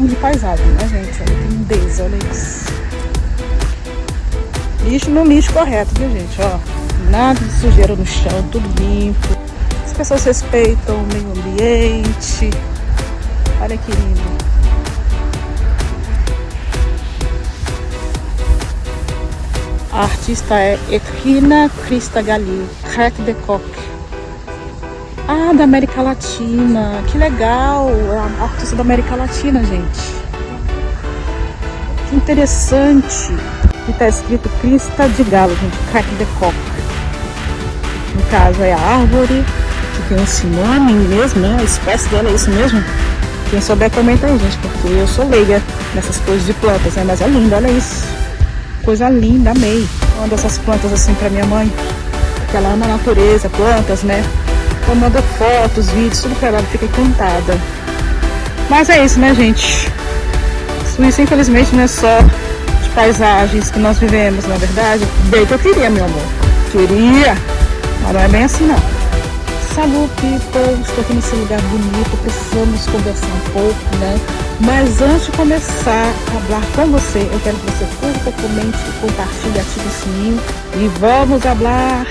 falando de paisagem, né, gente? Olha que lindeza, olha isso. Lixo no lixo correto, viu, gente? Ó, nada de sujeira no chão, tudo limpo. As pessoas respeitam o meio ambiente. Olha que lindo. A artista é Ekrina Cristagalli, Crête de Coq. Ah, da América Latina. Que legal. A artista da América Latina, gente. Que interessante. Aqui tá escrito Crista de Galo, gente. Crête de Coq. No caso é a árvore, que tem esse nome mesmo, né? A espécie dela é isso mesmo. Quem souber comenta aí, gente, porque eu sou leiga nessas coisas de plantas, né? Mas é lindo, olha isso. Coisa linda, amei. Uma dessas plantas assim pra minha mãe, que ela ama a natureza, plantas, né? Então manda fotos, vídeos, tudo pra ela fica encantada. Mas é isso, né, gente? Suíça, infelizmente, não é só de paisagens que nós vivemos, na verdade. Bem que eu queria, meu amor. Queria, mas não é bem assim, não. Salut, people! Estou aqui nesse lugar bonito, precisamos conversar um pouco, né? Mas antes de começar a falar com você, eu quero que você curta, comente, compartilhe, ative o sininho e vamos falar!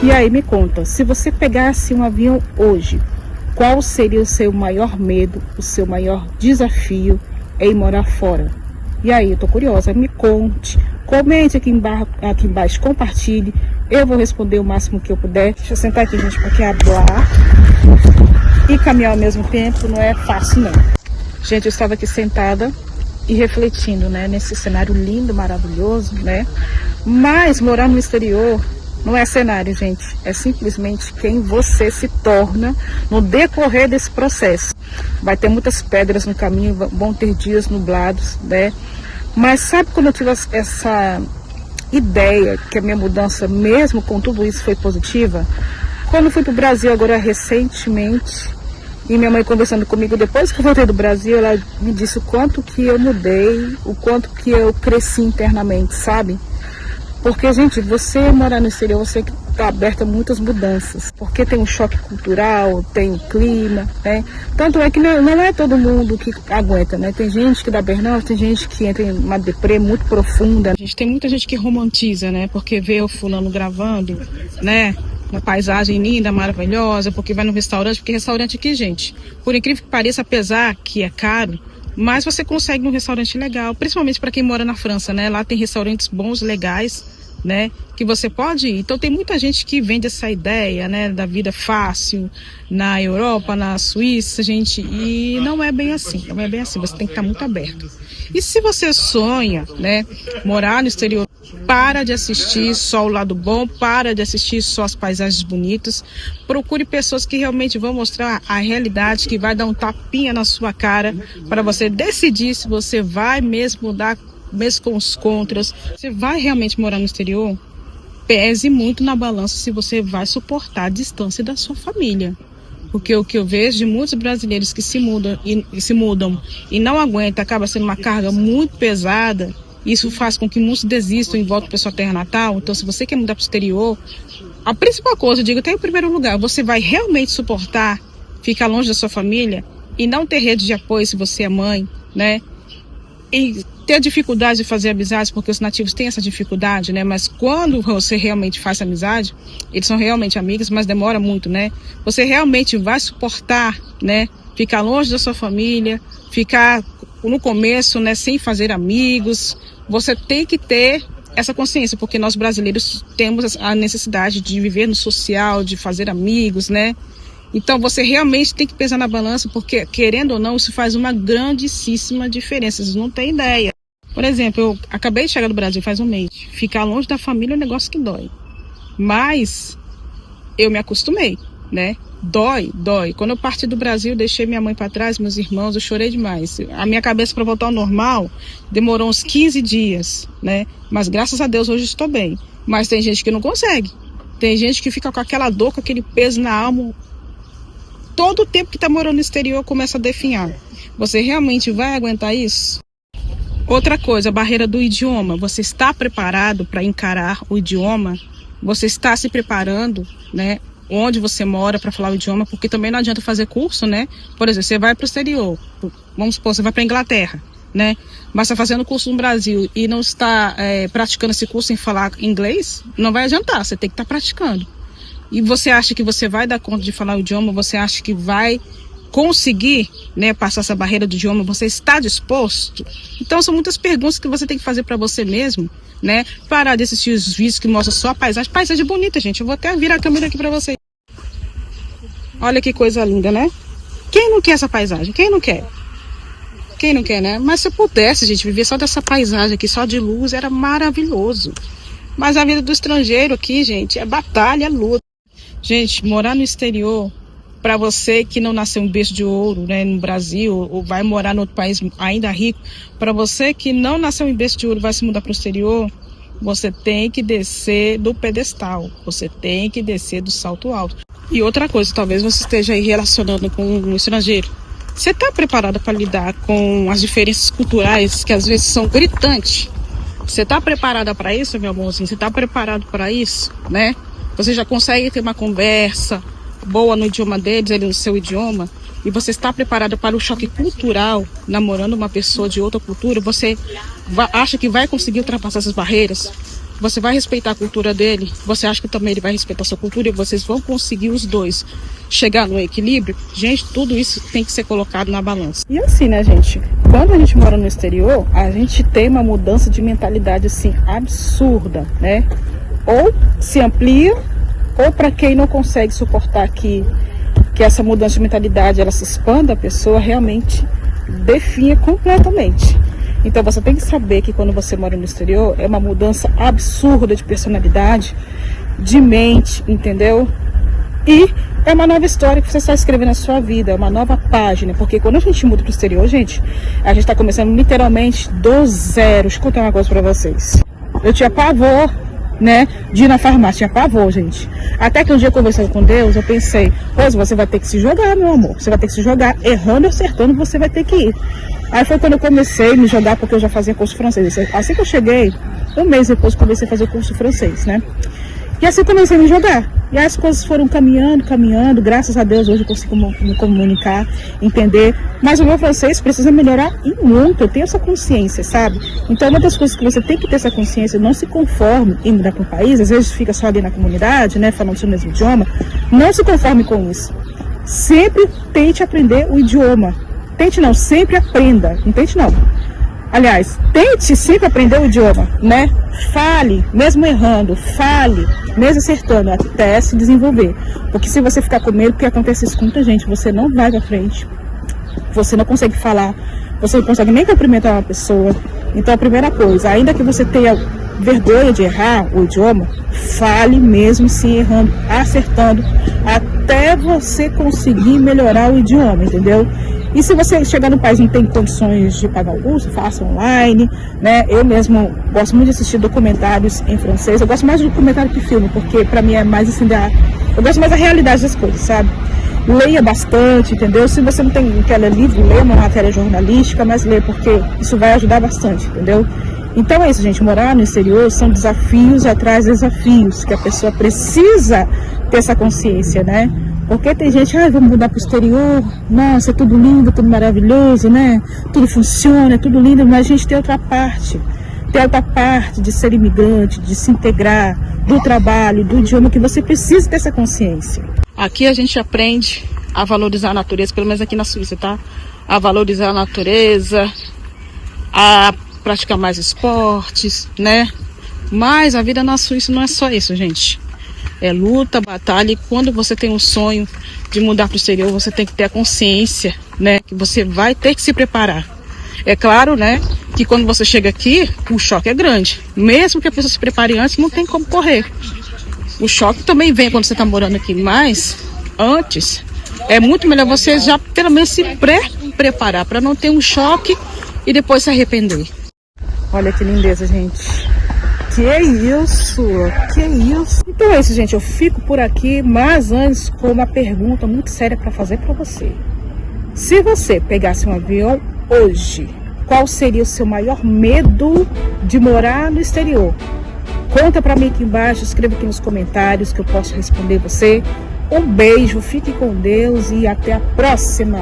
E aí, me conta, se você pegasse um avião hoje, qual seria o seu maior medo, o seu maior desafio em morar fora? E aí, eu tô curiosa, me conte, comente aqui embaixo, compartilhe, eu vou responder o máximo que eu puder. Deixa eu sentar aqui, gente, porque falar e caminhar ao mesmo tempo não é fácil, não. Gente, eu estava aqui sentada e refletindo, né, nesse cenário lindo, maravilhoso, né, mas morar no exterior não é cenário, gente, é simplesmente quem você se torna no decorrer desse processo. Vai ter muitas pedras no caminho, vão ter dias nublados, né? Mas sabe quando eu tive essa ideia que a minha mudança, mesmo com tudo isso, foi positiva? Quando eu fui para o Brasil agora recentemente, e minha mãe conversando comigo depois que eu voltei do Brasil, ela me disse o quanto que eu mudei, o quanto que eu cresci internamente, sabe? Porque, gente, você morar no exterior, você está aberta a muitas mudanças. Porque tem um choque cultural, tem o clima, né? Tanto é que não é todo mundo que aguenta, né? Tem gente que dá burnout, tem gente que entra em uma deprê muito profunda. Tem muita gente que romantiza, né? Porque vê o fulano gravando, né? Uma paisagem linda, maravilhosa, porque vai no restaurante, porque restaurante aqui, gente, por incrível que pareça, apesar que é caro, mas você consegue um restaurante legal, principalmente para quem mora na França, né? Lá tem restaurantes bons, legais, né? Que você pode ir. Então tem muita gente que vende essa ideia, né? Da vida fácil na Europa, na Suíça, gente. E não é bem assim, não é bem assim. Você tem que estar muito aberto. E se você sonha, né? Morar no exterior, para de assistir só o lado bom, para de assistir só as paisagens bonitas. Procure pessoas que realmente vão mostrar a realidade, que vai dar um tapinha na sua cara para você decidir se você vai mesmo mudar, mesmo com os contras. Você vai realmente morar no exterior? Pese muito na balança se você vai suportar a distância da sua família. Porque o que eu vejo de muitos brasileiros que se mudam e não aguentam, acaba sendo uma carga muito pesada. Isso faz com que muitos desistam e voltem para sua terra natal. Então, se você quer mudar para o exterior, a principal coisa, eu digo, até em primeiro lugar, você vai realmente suportar ficar longe da sua família e não ter rede de apoio se você é mãe, né? E ter dificuldade de fazer amizades, porque os nativos têm essa dificuldade, né? Mas quando você realmente faz amizade, eles são realmente amigos, mas demora muito, né? Você realmente vai suportar, né? Ficar longe da sua família, ficar no começo, né? Sem fazer amigos. Você tem que ter essa consciência, porque nós brasileiros temos a necessidade de viver no social, de fazer amigos, né? Então você realmente tem que pesar na balança, porque querendo ou não, isso faz uma grandíssima diferença, vocês não têm ideia. Por exemplo, eu acabei de chegar do Brasil faz um mês, ficar longe da família é um negócio que dói, mas eu me acostumei, né? Dói. Quando eu parti do Brasil, deixei minha mãe para trás, meus irmãos, eu chorei demais. A minha cabeça para voltar ao normal demorou uns 15 dias, né? Mas graças a Deus hoje estou bem. Mas tem gente que não consegue, tem gente que fica com aquela dor, com aquele peso na alma. Todo o tempo que está morando no exterior começa a definhar. Você realmente vai aguentar isso? Outra coisa, a barreira do idioma. Você está preparado para encarar o idioma? Você está se preparando, né? Onde você mora para falar o idioma? Porque também não adianta fazer curso, né? Por exemplo, você vai para o exterior, vamos supor, você vai para a Inglaterra, né? Mas está fazendo curso no Brasil e não está praticando esse curso em falar inglês, não vai adiantar, você tem que estar praticando. E você acha que você vai dar conta de falar o idioma? Você acha que vai conseguir, né, passar essa barreira do idioma? Você está disposto? Então são muitas perguntas que você tem que fazer para você mesmo, né? Parar de assistir os vídeos que mostram só a paisagem. Paisagem bonita, gente. Eu vou até virar a câmera aqui para vocês. Olha que coisa linda, né? Quem não quer essa paisagem? Quem não quer? Quem não quer, né? Mas se eu pudesse, gente, viver só dessa paisagem aqui, só de luz, era maravilhoso. Mas a vida do estrangeiro aqui, gente, é batalha, é luta. Gente, morar no exterior, para você que não nasceu em berço de ouro, né, no Brasil, ou vai morar em outro país ainda rico, para você que não nasceu em berço de ouro e vai se mudar para o exterior, você tem que descer do pedestal, você tem que descer do salto alto. E outra coisa, talvez você esteja aí relacionando com um estrangeiro. Você está preparada para lidar com as diferenças culturais que às vezes são gritantes? Você está preparada para isso, meu amorzinho? Você está preparado para isso, né? Você já consegue ter uma conversa boa no idioma deles, ele no seu idioma, e você está preparado para o choque cultural, namorando uma pessoa de outra cultura? Você acha que vai conseguir ultrapassar essas barreiras? Você vai respeitar a cultura dele? Você acha que também ele vai respeitar a sua cultura? E vocês vão conseguir os dois chegar no equilíbrio? Gente, tudo isso tem que ser colocado na balança. E assim, né, gente? Quando a gente mora no exterior, a gente tem uma mudança de mentalidade, assim, absurda, né? Ou se amplia, ou para quem não consegue suportar que essa mudança de mentalidade ela se expanda, a pessoa realmente definha completamente. Então você tem que saber que quando você mora no exterior é uma mudança absurda de personalidade, de mente, entendeu? E é uma nova história que você está escrevendo na sua vida, é uma nova página, porque quando a gente muda para o exterior, gente, a gente está começando literalmente do zero. Deixa eu contar uma coisa para vocês. Eu tinha pavor, né, de ir na farmácia, tinha pavor, gente. Até que um dia, conversando com Deus, eu pensei, pois você vai ter que se jogar, meu amor. Você vai ter que se jogar, errando e acertando, você vai ter que ir. Aí foi quando eu comecei a me jogar, porque eu já fazia curso francês. Assim que eu cheguei, um mês depois, comecei a fazer o curso francês, né? E assim comecei a me jogar. E as coisas foram caminhando. Graças a Deus, hoje eu consigo me comunicar, entender. Mas o meu francês precisa melhorar e muito. Eu tenho essa consciência, sabe? Então, uma das coisas que você tem que ter essa consciência, não se conforme em mudar para o país. Às vezes fica só ali na comunidade, né? Falando o seu mesmo idioma. Não se conforme com isso. Sempre tente aprender o idioma. Tente não, sempre aprenda. Não tente não. Aliás, tente sempre aprender o idioma, né? Fale, mesmo errando, fale, mesmo acertando, até se desenvolver. Porque se você ficar com medo, o que acontece isso com muita gente? Você não vai pra frente, você não consegue falar, você não consegue nem cumprimentar uma pessoa. Então a primeira coisa, ainda que você tenha vergonha de errar o idioma, fale mesmo se errando, acertando, até você conseguir melhorar o idioma, entendeu? E se você chegar no país e não tem condições de pagar o curso, faça online, né? Eu mesmo gosto muito de assistir documentários em francês. Eu gosto mais de documentário que filme, porque pra mim é mais assim, eu gosto mais da realidade das coisas, sabe? Leia bastante, entendeu? Se você não quer ler livro, leia uma matéria jornalística, mas leia, porque isso vai ajudar bastante, entendeu? Então é isso, gente. Morar no exterior são desafios atrás de desafios, que a pessoa precisa ter essa consciência, né? Porque tem gente, vamos mudar para o exterior, nossa, é tudo lindo, tudo maravilhoso, né? Tudo funciona, é tudo lindo, mas a gente tem outra parte. Tem outra parte de ser imigrante, de se integrar, do trabalho, do idioma, que você precisa ter essa consciência. Aqui a gente aprende a valorizar a natureza, pelo menos aqui na Suíça, tá? A valorizar a natureza, a praticar mais esportes, né? Mas a vida na Suíça não é só isso, gente. É luta, batalha, e quando você tem um sonho de mudar para o exterior, você tem que ter a consciência, né, que você vai ter que se preparar. É claro, né, que quando você chega aqui, o choque é grande. Mesmo que a pessoa se prepare antes, não tem como correr. O choque também vem quando você está morando aqui, mas antes, é muito melhor você já pelo menos se preparar para não ter um choque e depois se arrepender. Olha que lindeza, gente. Que isso? Que isso? Então é isso, gente. Eu fico por aqui, mas antes com uma pergunta muito séria para fazer para você. Se você pegasse um avião hoje, qual seria o seu maior medo de morar no exterior? Conta para mim aqui embaixo, escreva aqui nos comentários que eu posso responder você. Um beijo, fique com Deus e até a próxima!